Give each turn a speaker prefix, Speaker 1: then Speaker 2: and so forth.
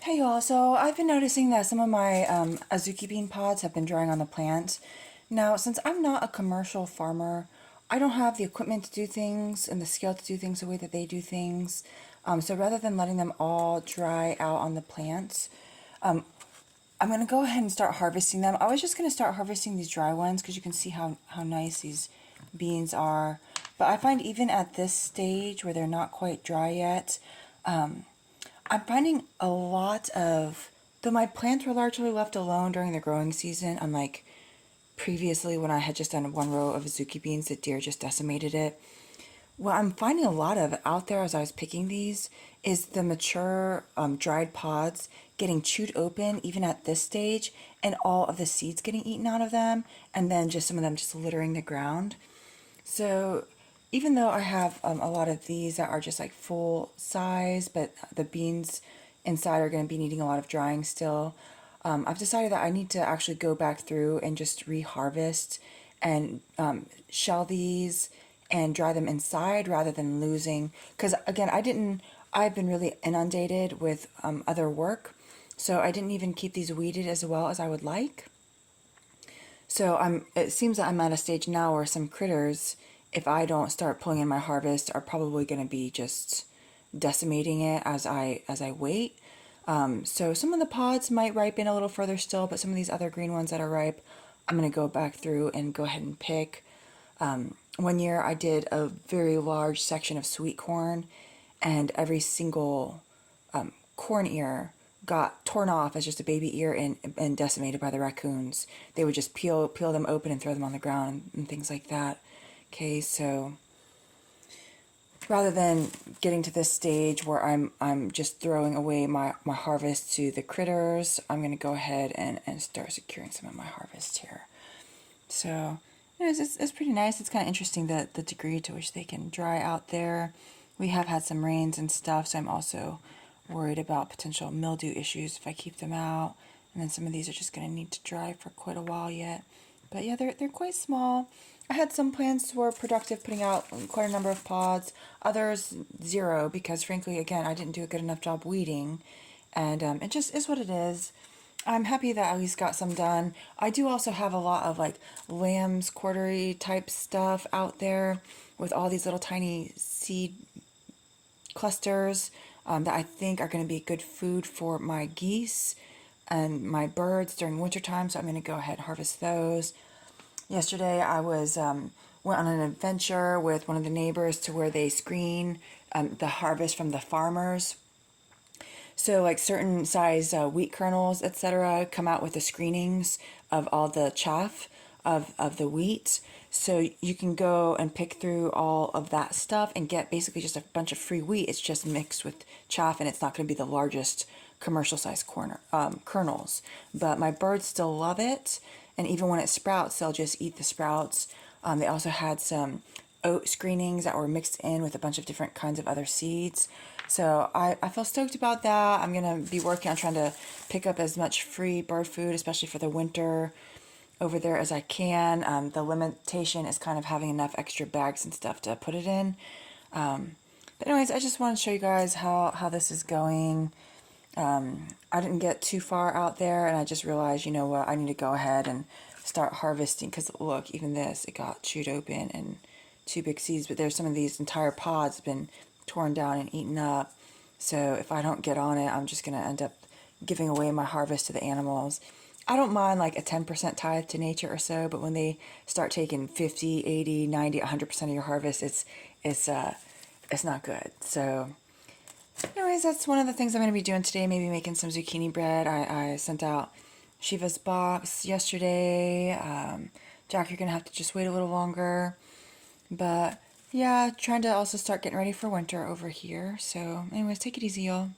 Speaker 1: Hey y'all, so I've been noticing that some of my adzuki bean pods have been drying on the plant. Now, since I'm not a commercial farmer, I don't have the equipment to do things and the skill to do things the way that they do things. So rather than letting them all dry out on the plants, I'm going to go ahead and start harvesting them. I was just going to start harvesting these dry ones because you can see how nice these beans are. But I find even at this stage where they're not quite dry yet, I'm finding a lot of, though my plants were largely left alone during the growing season, unlike previously when I had just done one row of azuki beans that deer just decimated it. What I'm finding a lot of out there as I was picking these is the mature dried pods getting chewed open even at this stage, and all of the seeds getting eaten out of them, and then just some of them just littering the ground. So even though I have a lot of these that are just like full size, but the beans inside are going to be needing a lot of drying still, I've decided that I need to actually go back through and just reharvest and shell these and dry them inside rather than losing. Because again, I've been really inundated with other work, so I didn't even keep these weeded as well as I would like. So it seems that I'm at a stage now where some critters, if I don't start pulling in my harvest, are probably going to be just decimating it as I wait. So some of the pods might ripen a little further still, but some of these other green ones that are ripe, I'm going to go back through and go ahead and pick. One year I did a very large section of sweet corn, and every single corn ear got torn off as just a baby ear and decimated by the raccoons. They would just peel them open and throw them on the ground and things like that. Okay, so rather than getting to this stage where I'm just throwing away my harvest to the critters, I'm going to go ahead and start securing some of my harvest here. So it's pretty nice. It's kind of interesting the degree to which they can dry out there. We have had some rains and stuff, so I'm also worried about potential mildew issues if I keep them out. And then some of these are just going to need to dry for quite a while yet. But yeah, they're quite small. I had some plants were productive, putting out quite a number of pods. Others, zero, because frankly, again, I didn't do a good enough job weeding. And it just is what it is. I'm happy that I at least got some done. I do also have a lot of like lamb's quartery type stuff out there with all these little tiny seed clusters that I think are going to be good food for my geese and my birds during wintertime, so I'm going to go ahead and harvest those. Yesterday I went on an adventure with one of the neighbors to where they screen the harvest from the farmers. So like certain size wheat kernels, etc., come out with the screenings of all the chaff of the wheat. So you can go and pick through all of that stuff and get basically just a bunch of free wheat. It's just mixed with chaff, and it's not going to be the largest commercial size kernels. But my birds still love it, and even when it sprouts, they'll just eat the sprouts. They also had some oat screenings that were mixed in with a bunch of different kinds of other seeds. So I feel stoked about that. I'm going to be working on trying to pick up as much free bird food, especially for the winter, over there as I can. The limitation is kind of having enough extra bags and stuff to put it in. But anyways, I just want to show you guys how this is going. I didn't get too far out there, and I just realized, you know what, I need to go ahead and start harvesting, because look, even this, it got chewed open and two big seeds, but there's some of these entire pods been torn down and eaten up. So if I don't get on it, I'm just going to end up giving away my harvest to the animals. I don't mind like a 10% tithe to nature or so, but when they start taking 50, 80, 90, 100% of your harvest, it's not good. So anyways, that's one of the things I'm going to be doing today, maybe making some zucchini bread. I sent out Shiva's box yesterday. Jack, you're going to have to just wait a little longer. But yeah, trying to also start getting ready for winter over here. So anyways, take it easy, y'all.